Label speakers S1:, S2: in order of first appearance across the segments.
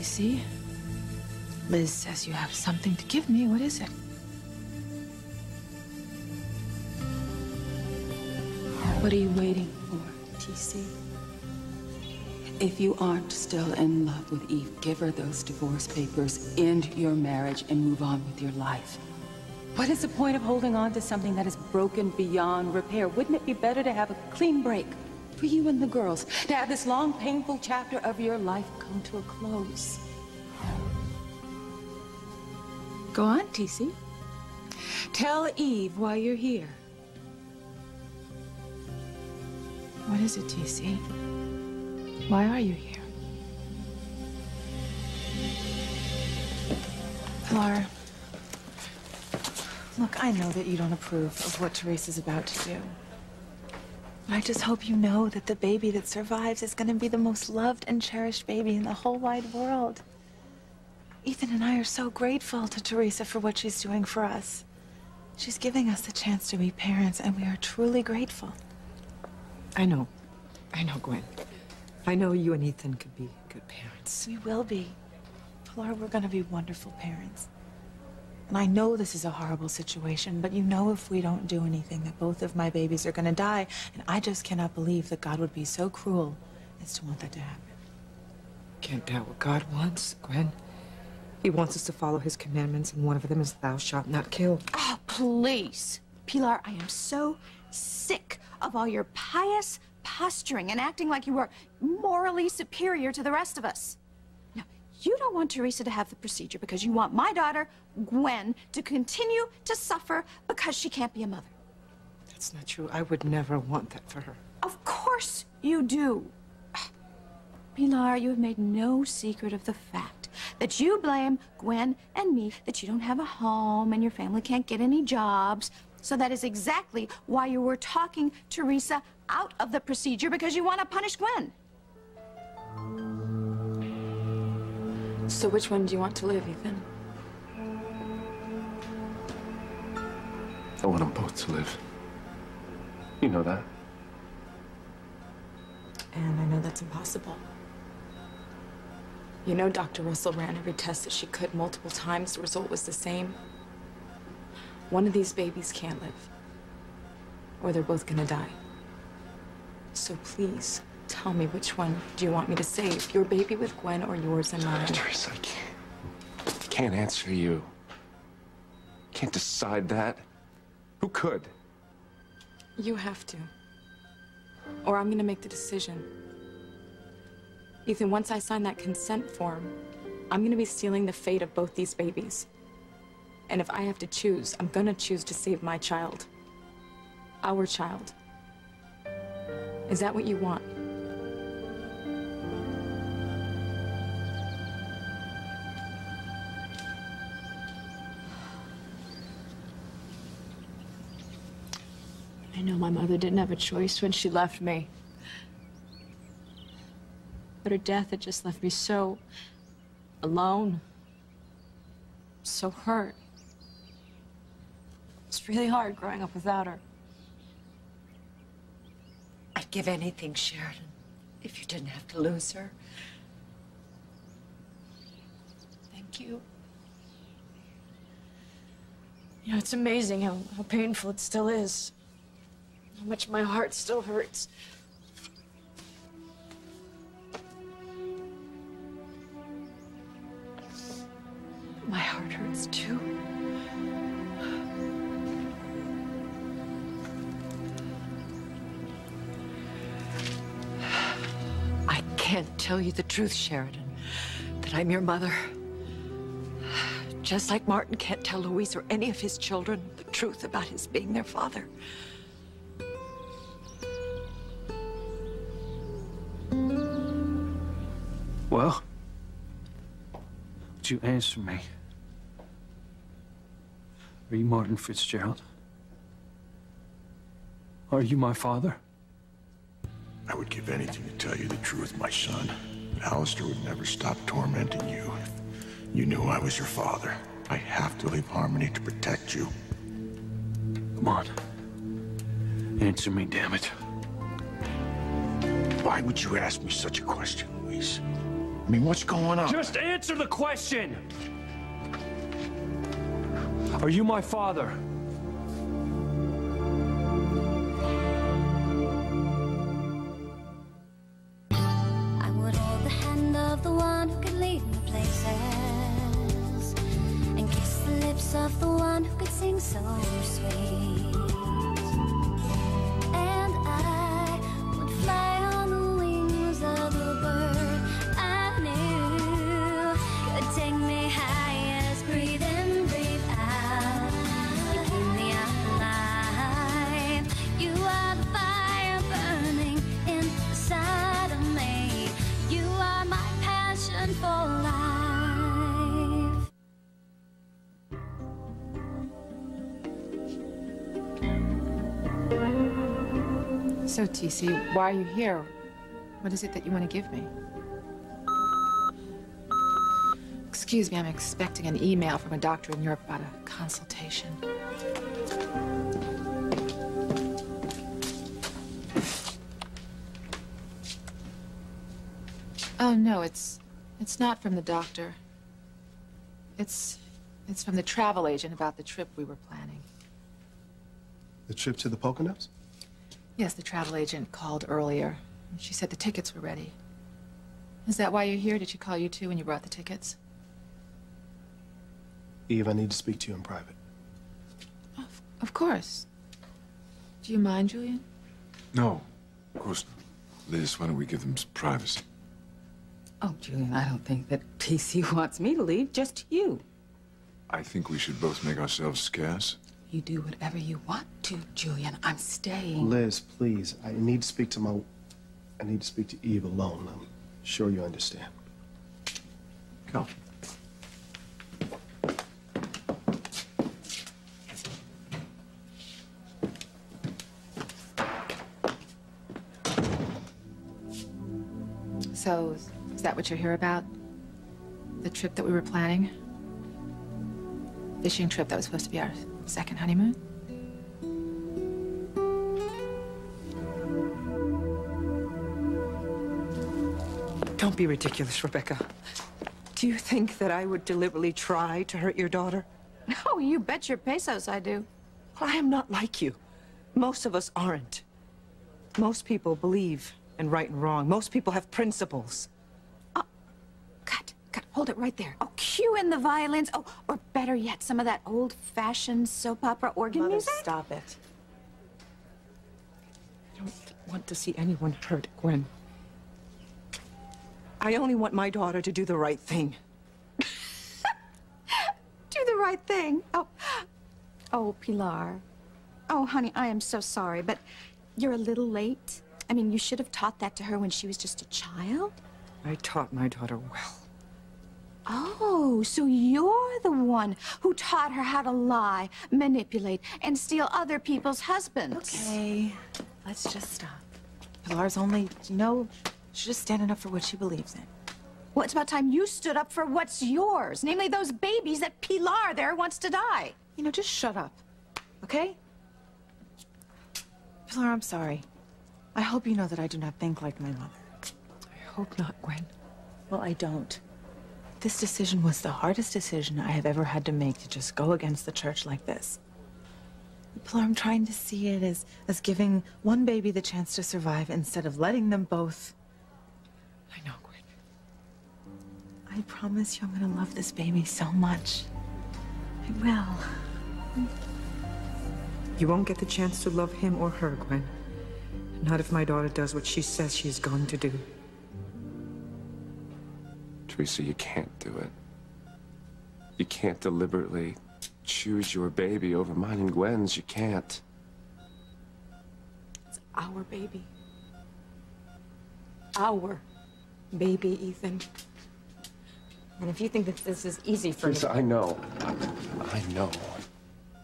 S1: TC. Liz says you have something to give me. What is it? What are you waiting for, TC?
S2: If you aren't still in love with Eve, give her those divorce papers, end your marriage, and move on with your life. What is the point of holding on to something that is broken beyond repair? Wouldn't it be better to have a clean break for you and the girls? To have this long, painful chapter of your life come to a close?
S1: Go on, TC. Tell Eve why you're here. What is it, TC? Why are you here? Pilar, look, I know that you don't approve of what Teresa's about to do. But I just hope you know that the baby that survives is going to be the most loved and cherished baby in the whole wide world. Ethan and I are so grateful to Teresa for what she's doing for us. She's giving us the chance to be parents, and we are truly grateful.
S3: I know, Gwen. I know you and Ethan could be good parents.
S1: We will be. Pilar, we're gonna be wonderful parents. And I know this is a horrible situation, but you know if we don't do anything that both of my babies are gonna die, and I just cannot believe that God would be so cruel as to want that to happen.
S3: Can't doubt what God wants, Gwen. He wants us to follow his commandments, and one of them is thou shalt not kill.
S4: Oh, please. Pilar, I am so sick of all your pious posturing and acting like you were morally superior to the rest of us. Now, you don't want Teresa to have the procedure because you want my daughter, Gwen, to continue to suffer because she can't be a mother.
S3: That's not true. I would never want that for her.
S4: Of course you do. Pilar, you have made no secret of the fact that you blame Gwen and me, that you don't have a home and your family can't get any jobs. So that is exactly why you were talking Teresa out of the procedure, because you want to punish Gwen.
S1: So which one do you want to live, Ethan?
S5: I want them both to live. You know that.
S1: And I know that's impossible. You know Dr. Russell ran every test that she could multiple times. The result was the same. One of these babies can't live, or they're both gonna die. So please, tell me, which one do you want me to save? Your baby with Gwen or yours and mine?
S5: Teresa, I can't answer you. Can't decide that. Who could?
S1: You have to. Or I'm gonna make the decision. Ethan, once I sign that consent form, I'm gonna be sealing the fate of both these babies. And if I have to choose, I'm gonna choose to save my child. Our child. Is that what you want? I know my mother didn't have a choice when she left me. But her death had just left me so alone, so hurt. It's really hard growing up without her.
S6: I'd give anything, Sheridan, if you didn't have to lose her.
S1: Thank you. You know, it's amazing how painful it still is. How much my heart still hurts. My heart hurts too.
S6: I can't tell you the truth, Sheridan, that I'm your mother. Just like Martin can't tell Louise or any of his children the truth about his being their father.
S7: Well, would you answer me? Are you Martin Fitzgerald? Are you my father?
S8: I would give anything to tell you the truth, my son. But Alistair would never stop tormenting you if you knew I was your father. I have to leave Harmony to protect you.
S7: Come on. Answer me, damn it.
S8: Why would you ask me such a question, Louise? I mean, what's going on?
S7: Just answer the question! Are you my father?
S9: I would hold the hand of the one who could lead me places and kiss the lips of the one who could sing so sweet. And I would fly on the wings of the bird I knew could take me highest. Breathe in, breathe out. You keep me alive. You are the fire burning inside of me. You are my passion for life.
S3: So, TC, why are you here? What is it that you want to give me? Excuse me, I'm expecting an email from a doctor in Europe about a consultation. Oh, no, it's not from the doctor. It's from the travel agent about the trip we were planning.
S10: The trip to the Poconos?
S3: Yes, the travel agent called earlier. She said the tickets were ready. Is that why you're here? Did she call you too when you brought the tickets?
S10: Eve, I need to speak to you in private.
S3: Of course. Do you mind, Julian?
S11: No, of course not. Liz, why don't we give them some privacy?
S2: Oh, Julian, I don't think that TC wants me to leave, just you.
S11: I think we should both make ourselves scarce.
S2: You do whatever you want to, Julian. I'm staying.
S10: Liz, please. I need to speak to Eve alone. I'm sure you understand.
S11: Come.
S3: So, is that what you're here about? The trip that we were planning? Fishing trip that was supposed to be our second honeymoon?
S6: Don't be ridiculous, Rebecca. Do you think that I would deliberately try to hurt your daughter?
S4: Oh, you bet your pesos I do.
S6: Well, I am not like you. Most of us aren't. Most people believe in right and wrong. Most people have principles.
S4: Cut. Hold it right there. Oh, cue in the violins. Oh, or better yet, some of that old-fashioned soap opera organ
S1: Mother,
S4: music.
S1: stop it.
S6: I don't want to see anyone hurt, Gwen. I only want my daughter to do the right thing.
S4: Do the right thing. Oh, Pilar. Oh, honey, I am so sorry, but you're a little late. I mean, you should have taught that to her when she was just a child.
S6: I taught my daughter well.
S4: Oh, so you're the one who taught her how to lie, manipulate, and steal other people's husbands.
S1: Okay, let's just stop. Pilar's only, she's just standing up for what she believes in.
S4: Well, it's about time you stood up for what's yours, namely those babies that Pilar there wants to die.
S1: Just shut up, okay? Pilar, I'm sorry. I hope you know that I do not think like my mother.
S6: I hope not, Gwen.
S1: Well, I don't. This decision was the hardest decision I have ever had to make, to just go against the church like this. Pilar, I'm trying to see it as giving one baby the chance to survive instead of letting them both.
S6: I know, Gwen.
S1: I promise you I'm gonna love this baby so much. I will.
S6: You won't get the chance to love him or her, Gwen. Not if my daughter does what she says she's going to do.
S5: Teresa, you can't do it. You can't deliberately choose your baby over mine and Gwen's. You can't.
S3: It's our baby. Our baby, Ethan. And if you think that this is easy for
S5: Teresa,
S3: you...
S5: I know. I know.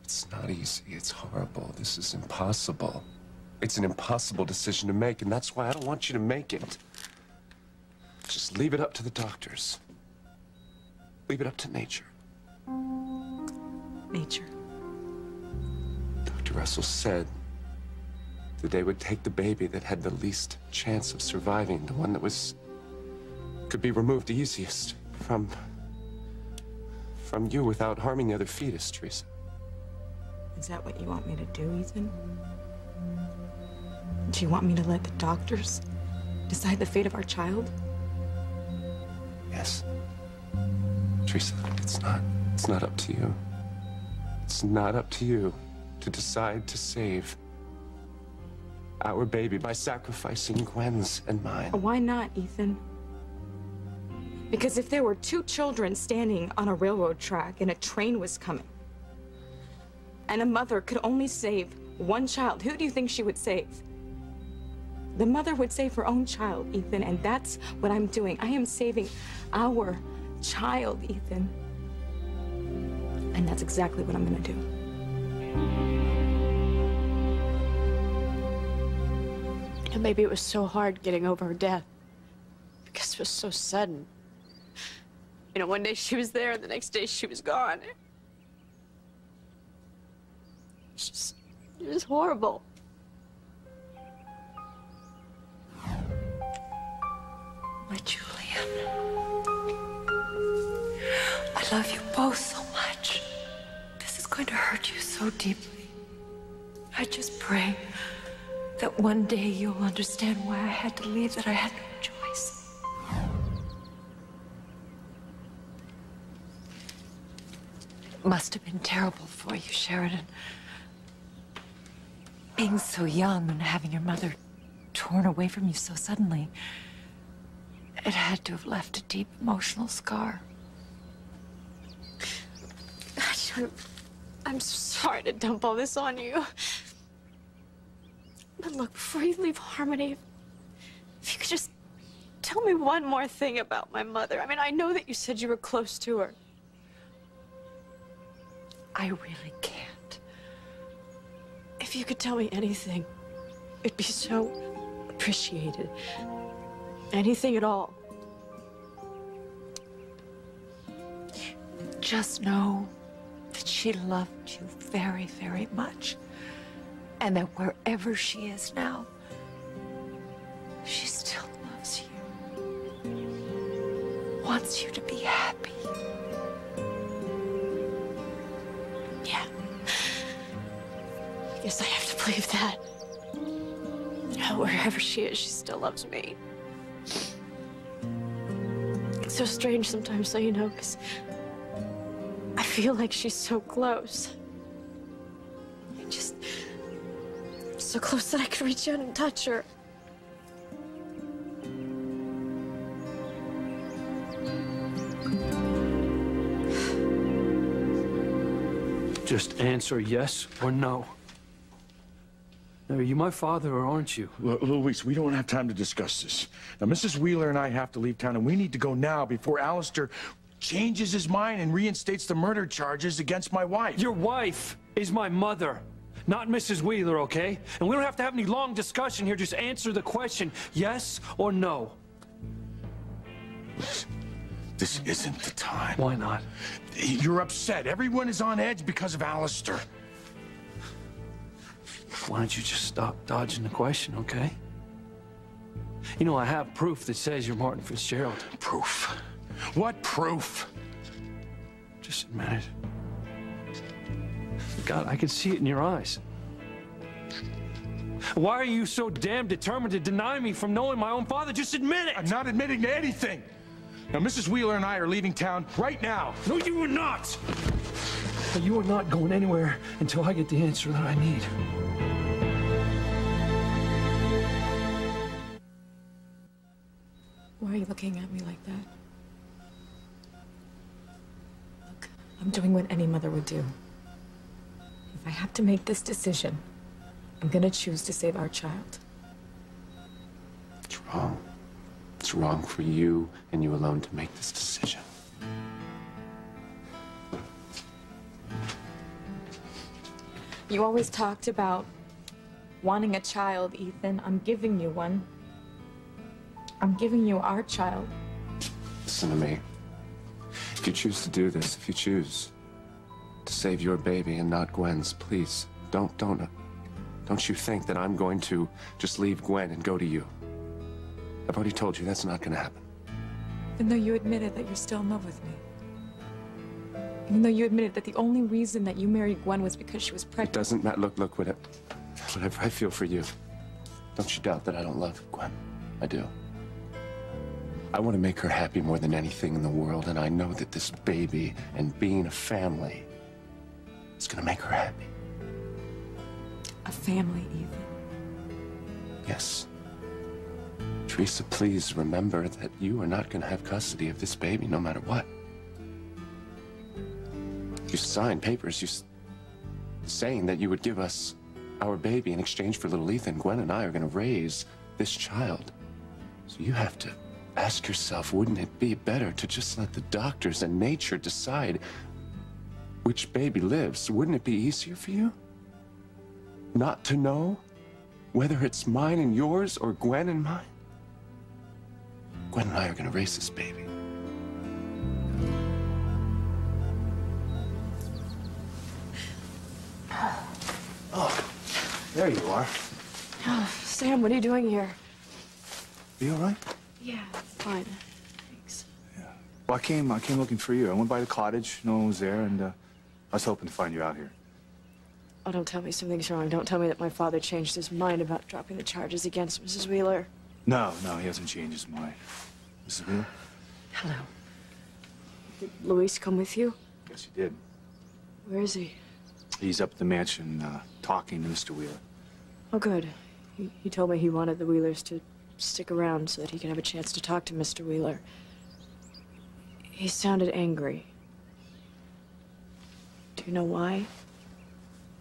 S5: It's not easy. It's horrible. This is impossible. It's an impossible decision to make, and that's why I don't want you to make it. Just leave it up to the doctors. Leave it up to nature.
S1: Nature.
S5: Dr. Russell said that they would take the baby that had the least chance of surviving, the one that was could be removed easiest from you without harming the other fetus, Teresa.
S6: Is that what you want me to do, Ethan? Do you want me to let the doctors decide the fate of our child?
S5: Yes. Teresa, it's not up to you. It's not up to you to decide to save our baby by sacrificing Gwen's and mine.
S6: Why not, Ethan? Because if there were two children standing on a railroad track and a train was coming, and a mother could only save one child, who do you think she would save? The mother would save her own child, Ethan, and that's what I'm doing. I am saving our child, Ethan. And that's exactly what I'm gonna do.
S12: And maybe it was so hard getting over her death because it was so sudden. You know, one day she was there and the next day she was gone. It was horrible.
S13: My Julian, I love you both so much. This is going to hurt you so deeply. I just pray that one day you'll understand why I had to leave, that I had no choice. It must have been terrible for you, Sheridan. Being so young and having your mother torn away from you so suddenly. It had to have left a deep emotional scar.
S12: I'm so sorry to dump all this on you. But look, before you leave Harmony, if you could just tell me one more thing about my mother. I mean, I know that you said you were close to her.
S13: I really can't.
S12: If you could tell me anything, it'd be so appreciated. Anything at all.
S13: Just know that she loved you very, very much. And that wherever she is now, she still loves you. Wants you to be happy.
S12: Yeah. I guess I have to believe that. Yeah, wherever she is, she still loves me. It's so strange sometimes, though, you know, because I feel like she's so close. Just so close that I could reach out and touch her.
S7: Just answer yes or no. Now, are you my father or aren't you?
S8: Luis, we don't have time to discuss this. Now, Mrs. Wheeler and I have to leave town, and we need to go now before Alistair changes his mind and reinstates the murder charges against my wife.
S7: Your wife is my mother, not Mrs. Wheeler, okay? And we don't have to have any long discussion here. Just answer the question, yes or no.
S8: This isn't the time.
S7: Why not?
S8: You're upset. Everyone is on edge because of Alistair.
S7: Why don't you just stop dodging the question, okay? You know, I have proof that says you're Martin Fitzgerald.
S8: Proof? What proof?
S7: Just admit it. God, I can see it in your eyes. Why are you so damn determined to deny me from knowing my own father? Just admit it!
S8: I'm not admitting to anything! Now, Mrs. Wheeler and I are leaving town right now.
S7: No, you are not! You are not going anywhere until I get the answer that I need.
S6: Why are you looking at me like that? Look, I'm doing what any mother would do. If I have to make this decision, I'm gonna choose to save our child.
S5: It's wrong. It's wrong for you and you alone to make this decision.
S6: You always talked about wanting a child, Ethan. I'm giving you one. I'm giving you our child.
S5: Listen to me. If you choose to do this, if you choose to save your baby and not Gwen's, please, don't you think that I'm going to just leave Gwen and go to you. I've already told you that's not going to happen.
S6: Even though you admitted that you're still in love with me. Even though you admitted that the only reason that you married Gwen was because she was
S5: It
S6: pregnant.
S5: doesn't matter. Look, whatever I feel for you. Don't you doubt that I don't love Gwen. I do. I want to make her happy more than anything in the world, and I know that this baby and being a family is going to make her happy.
S6: A family, Eva.
S5: Yes. Teresa, please remember that you are not going to have custody of this baby no matter what. You signed papers saying that you would give us our baby in exchange for little Ethan. Gwen and I are going to raise this child. So you have to ask yourself, wouldn't it be better to just let the doctors and nature decide which baby lives? Wouldn't it be easier for you not to know whether it's mine and yours or Gwen and mine? Gwen and I are going to raise this baby.
S14: Oh, there you are.
S12: Oh, Sam, what are you doing here?
S14: Are you all right?
S12: Yeah, fine. Thanks.
S14: Well, I came looking for you. I went by the cottage. No one was there, and I was hoping to find you out here.
S12: Oh, don't tell me something's wrong. Don't tell me that my father changed his mind about dropping the charges against Mrs. Wheeler.
S14: No, he hasn't changed his mind. Mrs. Wheeler?
S12: Hello. Did Luis come with you?
S14: Yes, he did.
S12: Where is he?
S14: He's up at the mansion talking to Mr. Wheeler.
S12: Oh, good. He told me he wanted the Wheelers to stick around so that he could have a chance to talk to Mr. Wheeler. He sounded angry. Do you know why?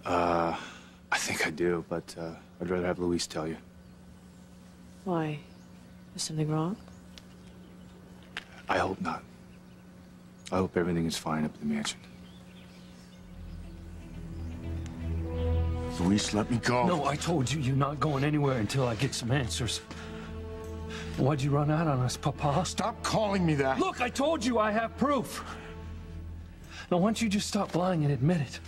S14: I think I do, but I'd rather have Luis tell you.
S12: Why? Is something wrong?
S14: I hope not. I hope everything is fine up at the mansion.
S8: Luis, let me go.
S7: No, I told you you're not going anywhere until I get some answers. Why'd you run out on us, Papa?
S8: Stop calling me that.
S7: Look, I told you I have proof. Now, why don't you just stop lying and admit it?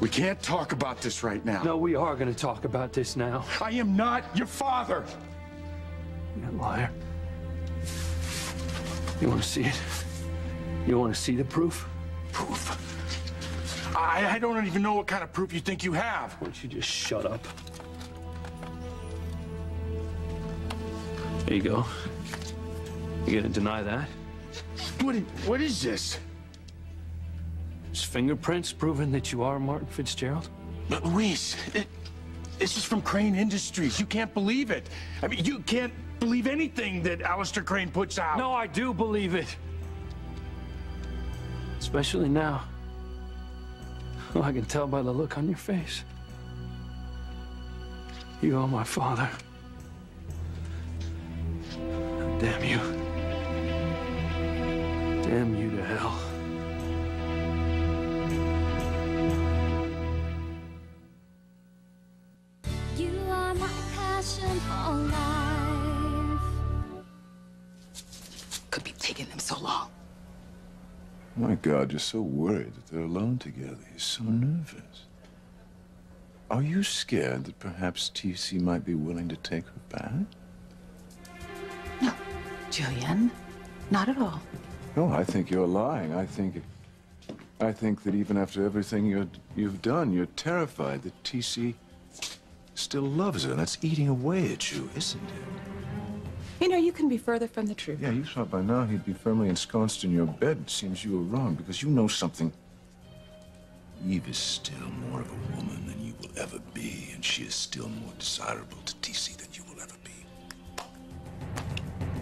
S8: We can't talk about this right now.
S7: No, we are going to talk about this now.
S8: I am not your father.
S7: You liar. You want to see it? You want to see the proof?
S8: Proof? I don't even know what kind of proof you think you have.
S7: Why don't you just shut up? There you go. You gonna deny that?
S8: What is this?
S7: There's fingerprints proving that you are Martin Fitzgerald?
S8: But Luis, this is from Crane Industries. You can't believe it. I mean, you can't believe anything that Alistair Crane puts out.
S7: No, I do believe it. Especially now. Well, I can tell by the look on your face. You are my father. Damn you. Damn you to hell.
S9: You are my passion for life.
S2: Could be taking them so long.
S11: My God, you're so worried that they're alone together. You're so nervous. Are you scared that perhaps TC might be willing to take her back?
S2: No, Julian, not at all.
S11: No, I think you're lying. I think that even after everything you've done, you're terrified that TC still loves her. That's eating away at you, isn't it?
S3: You know, you can be further from the truth.
S11: Yeah, you thought by now he'd be firmly ensconced in your bed. It seems you were wrong, because you know something. Eve is still more of a woman than you will ever be, and she is still more desirable to TC than you will ever be.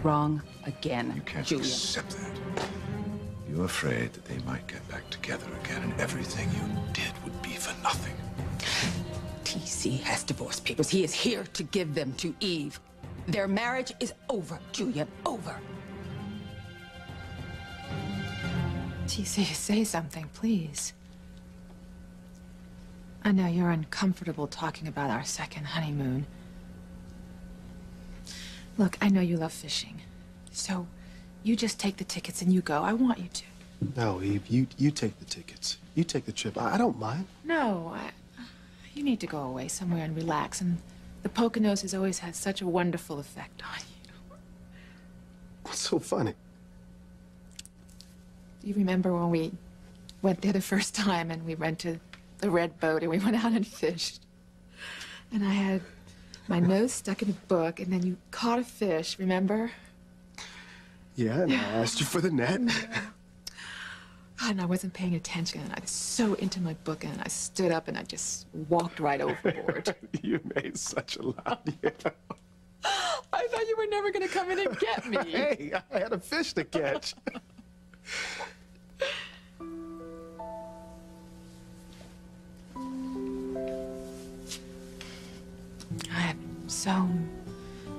S2: Wrong again,
S11: You can't
S2: Julian.
S11: accept that. You're afraid that they might get back together again, and everything you did would be for nothing.
S2: TC has divorce papers. He is here to give them to Eve. Their marriage is over, Julian, over.
S3: TC, say something, please. I know you're uncomfortable talking about our second honeymoon. Look, I know you love fishing. So, you just take the tickets and you go. I want you to.
S10: No, Eve, you take the tickets. You take the trip. I don't mind.
S3: No, you need to go away somewhere and relax. And the Poconos has always had such a wonderful effect on you.
S10: so funny?
S3: Do you remember when we went there the first time and we rented the red boat and we went out and fished? And I had my nose stuck in a book and then you caught a fish, remember?
S10: Yeah, and I asked you for the net.
S3: God, and I wasn't paying attention and I was so into my book and I stood up and I just walked right overboard.
S5: You made such a loud yell.
S3: I thought you were never going to come in and get me.
S10: Hey, I had a fish to catch.
S3: I have so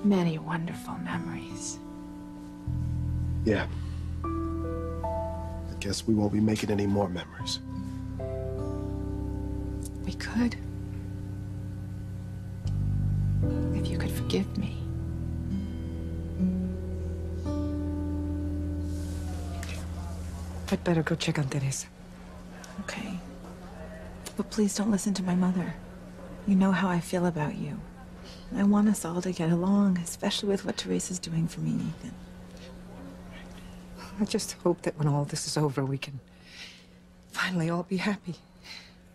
S3: many wonderful memories.
S10: Yeah. I guess we won't be making any more memories.
S3: We could. If you could forgive me.
S13: I'd better go check on Teresa.
S1: Okay. But please don't listen to my mother. You know how I feel about you. I want us all to get along, especially with what Teresa's doing for me and Ethan.
S13: I just hope that when all this is over, we can finally all be happy.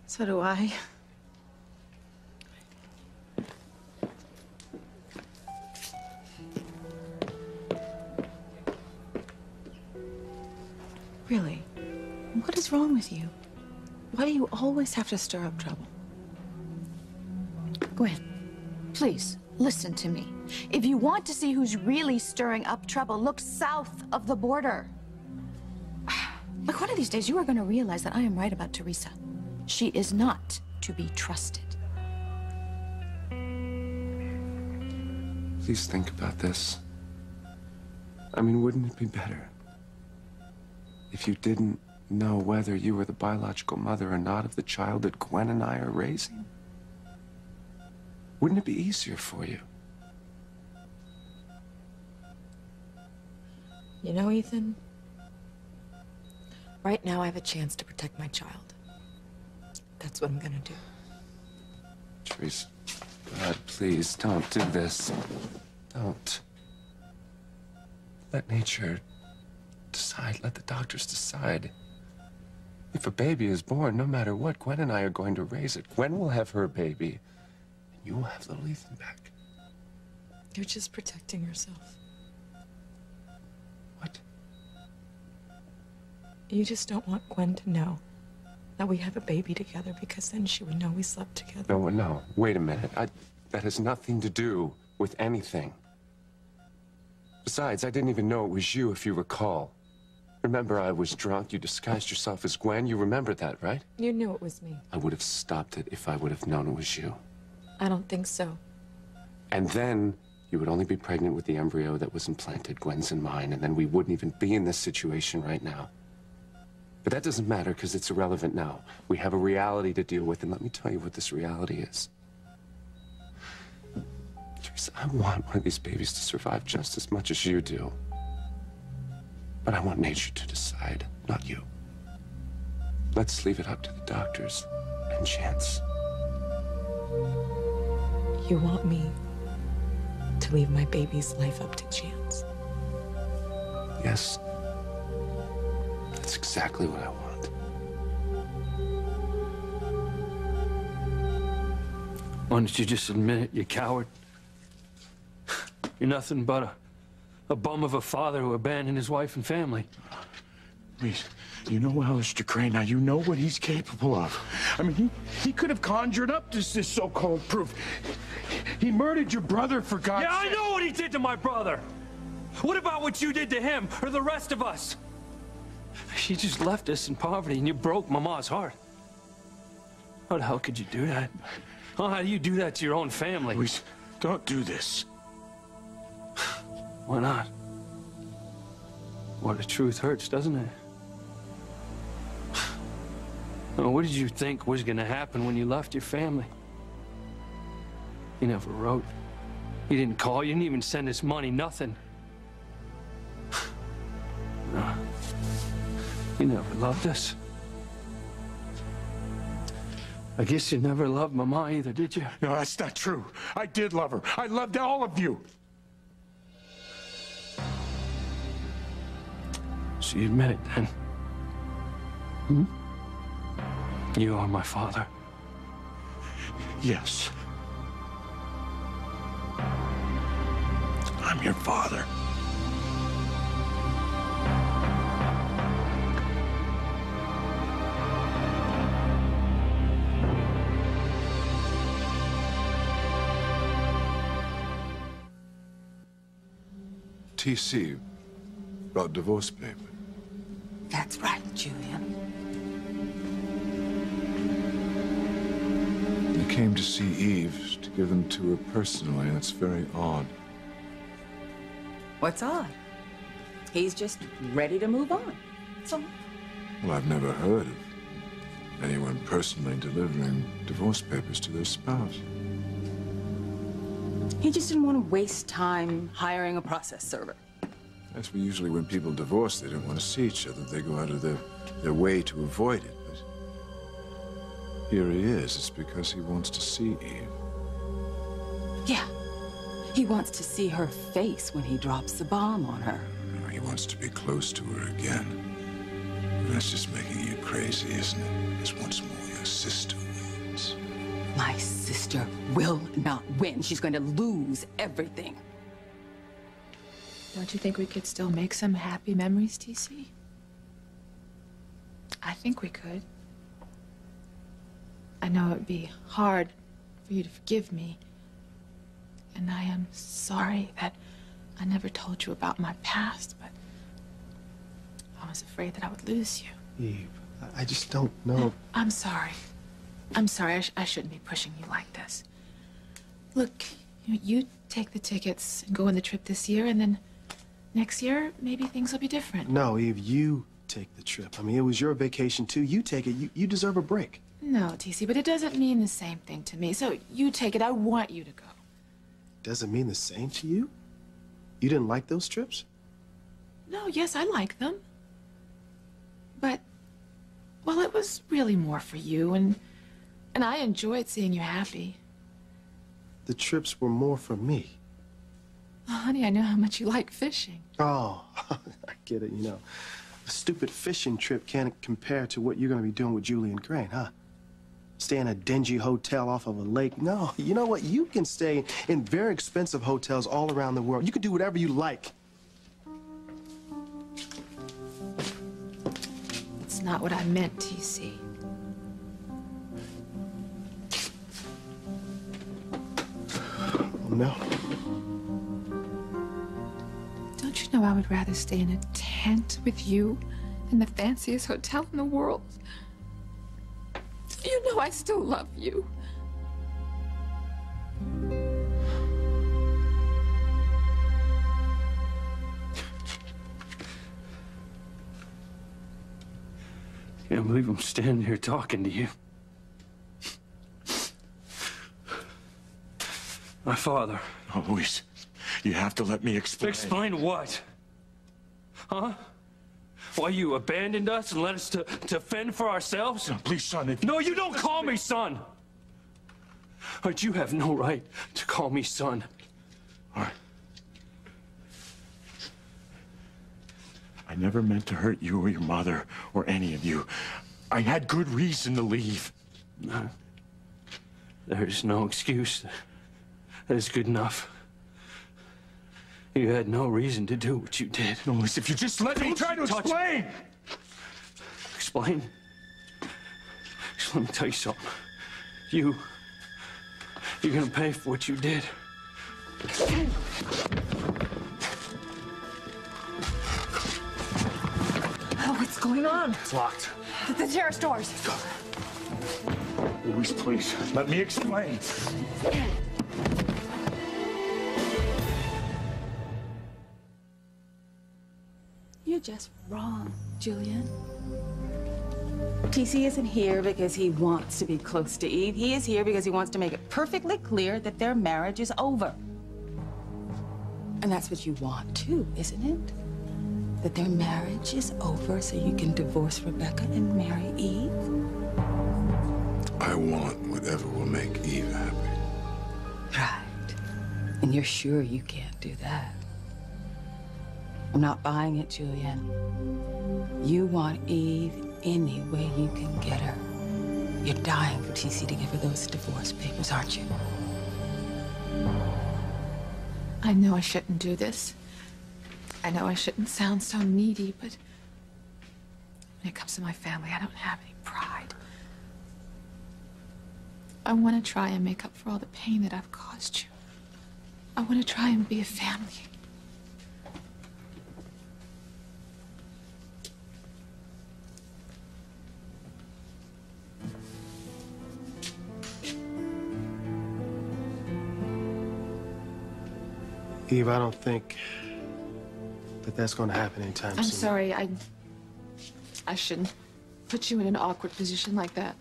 S1: So do I. Really? What is wrong with you? Why do you always have to stir up trouble?
S4: Gwen, please, listen to me. If you want to see who's really stirring up trouble, look south of the border. Look, one of these days you are going to realize that I am right about Teresa. She is not to be trusted.
S5: Please think about this. I mean, wouldn't it be better if you didn't know whether you were the biological mother or not of the child that Gwen and I are raising? Wouldn't it be easier for you?
S6: You know, Ethan, right now I have a chance to protect my child. That's what I'm gonna do.
S5: Teresa, God, please don't do this. Don't. Let nature decide. Let the doctors decide. If a baby is born, no matter what, Gwen and I are going to raise it. Gwen will have her baby, and you will have little Ethan back.
S6: You're just protecting yourself.
S5: What?
S6: You just don't want Gwen to know that we have a baby together because then she would know we slept together.
S5: No, wait a minute. That has nothing to do with anything. Besides, I didn't even know it was you, if you recall. Remember, I was drunk. You disguised yourself as Gwen. You remember that, right?
S6: You knew it was me.
S5: I would have stopped it if I would have known it was you.
S6: I don't think so.
S5: And then you would only be pregnant with the embryo that was implanted, Gwen's and mine, and then we wouldn't even be in this situation right now. But that doesn't matter because it's irrelevant now. We have a reality to deal with, and let me tell you what this reality is. Teresa, I want one of these babies to survive just as much as you do. But I want nature to decide, not you. Let's leave it up to the doctors and chance.
S6: You want me to leave my baby's life up to chance?
S5: Yes. That's exactly what I want.
S7: Why don't you just admit it, you coward? You're nothing but a bum of a father who abandoned his wife and family.
S8: Please, you know Alistair Crane now. You know what he's capable of. I mean, he could have conjured up this so-called proof. He murdered your brother, for God's sake.
S7: Yeah, I know what he did to my brother. What about what you did to him or the rest of us? She just left us in poverty and you broke Mama's heart. How the hell could you do that? How do you do that to your own family?
S8: Please, don't do this.
S7: Why not? Well, the truth hurts, doesn't it? Well, what did you think was going to happen when you left your family? You never wrote. You didn't call. You didn't even send us money. Nothing. No. You never loved us. I guess you never loved Mama either, did you?
S8: No, that's not true. I did love her. I loved all of you.
S7: you admit it then? Hmm? You are my father.
S8: Yes. I'm your father.
S11: TC brought divorce papers.
S2: That's right, Julian.
S11: You came to see Eve to give them to her personally. That's very odd.
S2: What's odd? He's just ready to move on. So,
S11: Well, I've never heard of anyone personally delivering divorce papers to their spouse.
S2: he just didn't want to waste time hiring a process server.
S11: That's usually when people divorce, they don't want to see each other. They go out of their way to avoid it. But here he is. It's because he wants to see Eve.
S2: Yeah. He wants to see her face when he drops the bomb on her.
S11: He wants to be close to her again. And that's just making you crazy, isn't it? Because once more, your sister wins.
S2: My sister will not win. She's going to lose everything.
S3: Don't you think we could still make some happy memories, TC? I think we could. I know it'd be hard for you to forgive me. And I am sorry that I never told you about my past, but I was afraid that I would lose you.
S10: Eve, I just don't know.
S3: I'm sorry. I'm sorry. I shouldn't be pushing you like this. Look, you take the tickets and go on the trip this year, and then next year, maybe things will be different.
S10: No, Eve, you take the trip. I mean, it was your vacation, too. You take it. You deserve a break.
S3: No, TC, but it doesn't mean the same thing to me. So you take it. I want you to go.
S10: Doesn't mean the same to you? You didn't like those trips?
S3: No, yes, I like them. But, well, it was really more for you, and I enjoyed seeing you happy.
S10: The trips were more for me.
S3: Oh, honey, I know how much you like fishing.
S10: Oh, I get it, you know. A stupid fishing trip can't compare to what you're going to be doing with Julian Crane, huh? Stay in a dingy hotel off of a lake. No, you know what? You can stay in very expensive hotels all around the world. You can do whatever you like.
S3: It's not what I meant, TC.
S10: Oh, no.
S3: Don't you know I would rather stay in a tent with you in the fanciest hotel in the world? You know I still love you.
S7: Can't believe I'm standing here talking to you. My father.
S8: Oh, Luis, you have to let me explain.
S7: Explain what? Huh? Why you abandoned us and let us to fend for ourselves?
S8: No, please, son, if...
S7: No, you don't call me son! But you have no right to call me son.
S8: All right. I never meant to hurt you or your mother or any of you. I had good reason to leave.
S7: No. There's no excuse that is good enough. You had no reason to do what you did.
S8: No, Luis, if you just let me try to explain!
S7: Explain? Just let me tell you something. You're gonna pay for what you did.
S12: Oh, what's going on?
S8: It's locked.
S12: The terrace doors.
S8: Luis, please, let me explain.
S2: You're just wrong, Julian. TC isn't here because he wants to be close to Eve. He is here because he wants to make it perfectly clear that their marriage is over. And that's what you want, too, isn't it? That their marriage is over so you can divorce Rebecca and marry Eve?
S11: I want whatever will make Eve happy.
S2: Right. And you're sure you can't do that? I'm not buying it, Julian. You want Eve any way you can get her. You're dying for TC to give her those divorce papers, aren't you?
S3: I know I shouldn't do this. I know I shouldn't sound so needy, but when it comes to my family, I don't have any pride. I want to try and make up for all the pain that I've caused you. I want to try and be a family.
S10: Eve, I don't think that that's going to happen anytime soon.
S3: I'm sorry, I shouldn't put you in an awkward position like that.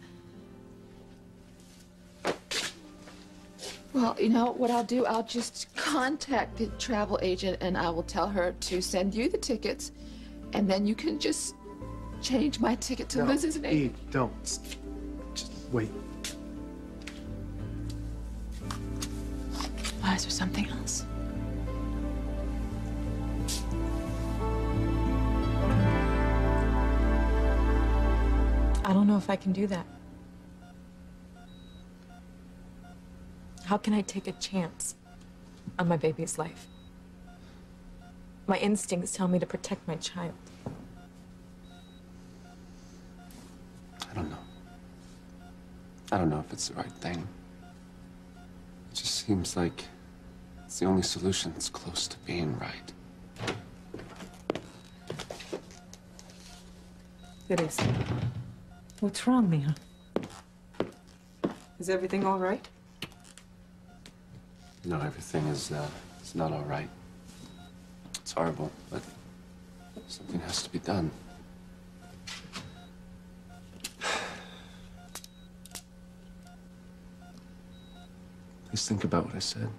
S3: Well, you know what I'll do? I'll just contact the travel agent and I will tell her to send you the tickets, and then you can just change my ticket to Liz's name.
S10: Eve, don't. Just wait.
S3: Why, is there something else?
S6: I don't know if I can do that. How can I take a chance on my baby's life? My instincts tell me to protect my child.
S5: I don't know. I don't know if it's the right thing. It just seems like it's the only solution that's close to being right.
S6: Teresa, what's wrong, Mia? Is everything all right?
S5: No, everything is not all right. It's horrible, but something has to be done. Please think about what I said.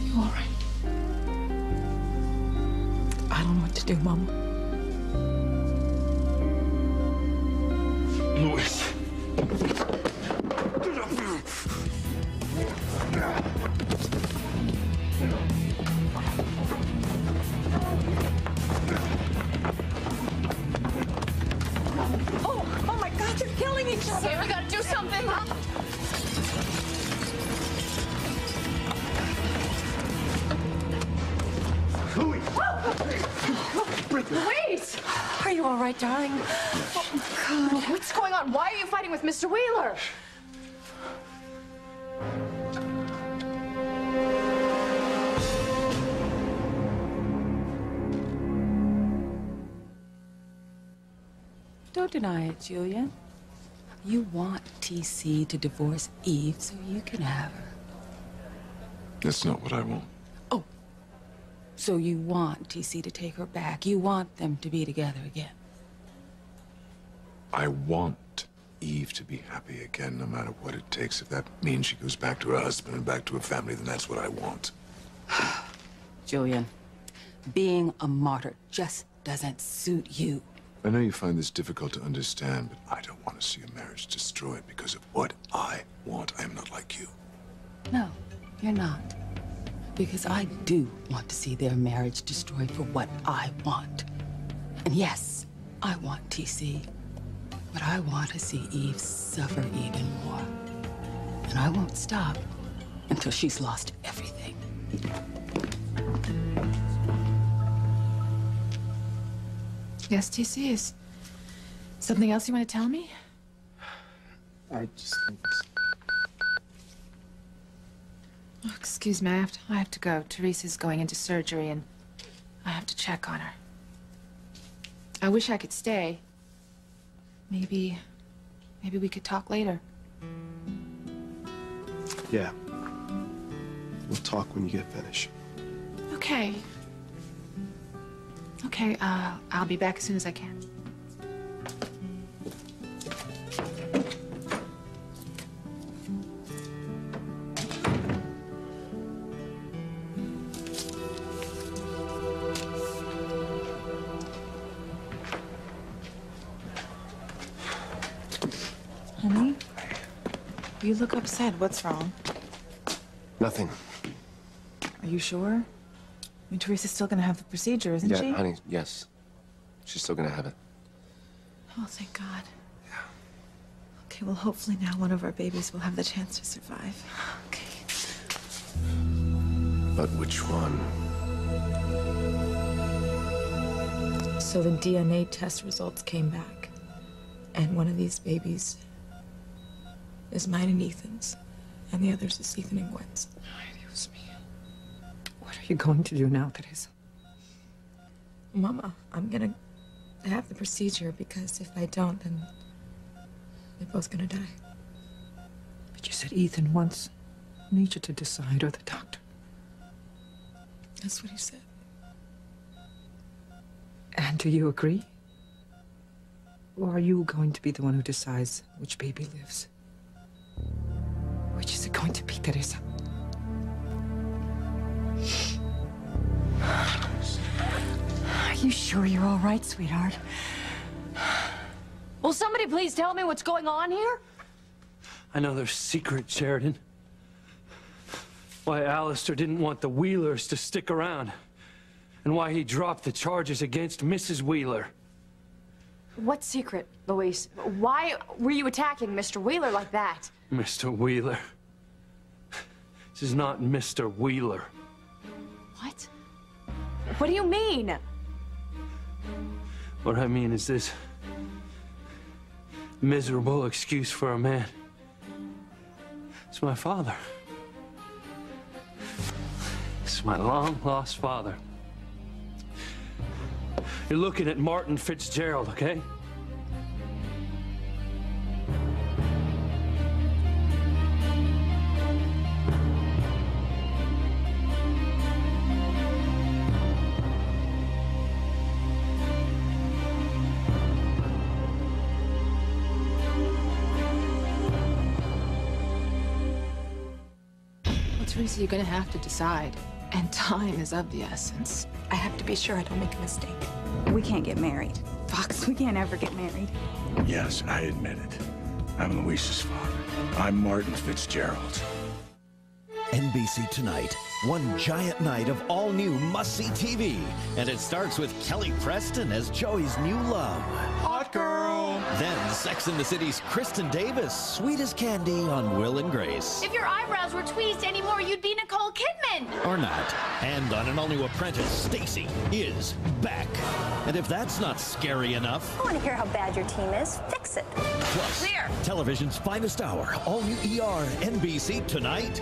S6: You all right? I don't know what to do, Mama.
S8: Louis.
S4: Oh my God, you're killing each other.
S3: Sam, we gotta do something.
S12: Louise! Are you all right, darling? Oh, God. What's going on? Why are you fighting with Mr. Wheeler?
S2: Don't deny it, Julian. You want TC to divorce Eve so you can have her.
S11: That's not what I want.
S2: So you want TC to take her back. You want them to be together again.
S11: I want Eve to be happy again, no matter what it takes. If that means she goes back to her husband and back to her family, then that's what I want.
S2: Julian, being a martyr just doesn't suit you.
S11: I know you find this difficult to understand, but I don't want to see a marriage destroyed because of what I want. I am not like you.
S2: No, you're not. Because I do want to see their marriage destroyed for what I want. And yes, I want TC. But I want to see Eve suffer even more. And I won't stop until she's lost everything.
S3: Yes, TC, is something else you want to tell me?
S10: I just think it's...
S3: Oh, excuse me, I have to go. Teresa's going into surgery and I have to check on her. I wish I could stay. Maybe we could talk later.
S10: Yeah. We'll talk when you get finished.
S3: Okay. Okay, I'll be back as soon as I can.
S1: You look upset. What's wrong?
S5: Nothing.
S1: Are you sure? I mean, Teresa's still gonna have the procedure, isn't she?
S5: Yeah, honey, yes. She's still gonna have it.
S1: Oh, thank God. Yeah. Okay, well, hopefully now one of our babies will have the chance to survive. Okay.
S5: But which one?
S3: So the DNA test results came back, and one of these babies is mine and Ethan's, and the others is Ethan and Gwen's.
S15: Dios mío. What are you going to do now, Teresa?
S3: Mama, I'm gonna have the procedure because if I don't, then they're both gonna die.
S15: But you said Ethan wants Nietzsche to decide, or the doctor.
S3: That's what he said.
S15: And do you agree? Or are you going to be the one who decides which baby lives? Which is it going to be, Teresa?
S4: Are you sure you're all right, sweetheart? Will somebody please tell me what's going on here?
S7: I know there's secret, Sheridan. Why Alistair didn't want the Wheelers to stick around. And why he dropped the charges against Mrs. Wheeler.
S4: What secret, Luis? Why were you attacking Mr. Wheeler like that?
S7: Mr. Wheeler. This is not Mr. Wheeler.
S4: What? What do you mean?
S7: What I mean is this miserable excuse for a man. It's my father. It's my long-lost father. You're looking at Martin Fitzgerald, okay?
S3: Well, Teresa, you're gonna have to decide. And time is of the essence. I have to be sure I don't make a mistake.
S16: We can't get married. Fox, we can't ever get married.
S8: Yes, I admit it. I'm Luis's father. I'm Martin Fitzgerald.
S17: NBC Tonight, one giant night of all-new must-see TV. And it starts with Kelly Preston as Joey's new love.
S8: Hot girl!
S17: Then Sex and the City's Kristen Davis, sweet as candy on Will and Grace.
S18: If your eyebrows were tweezed anymore, you'd be Nicole Kidman.
S17: Or not. And on an all-new Apprentice, Stacy is back. And if that's not scary enough...
S19: I want to hear how bad your team is. Fix it.
S17: Plus,
S18: Clear.
S17: television's finest hour, all-new ER, NBC Tonight.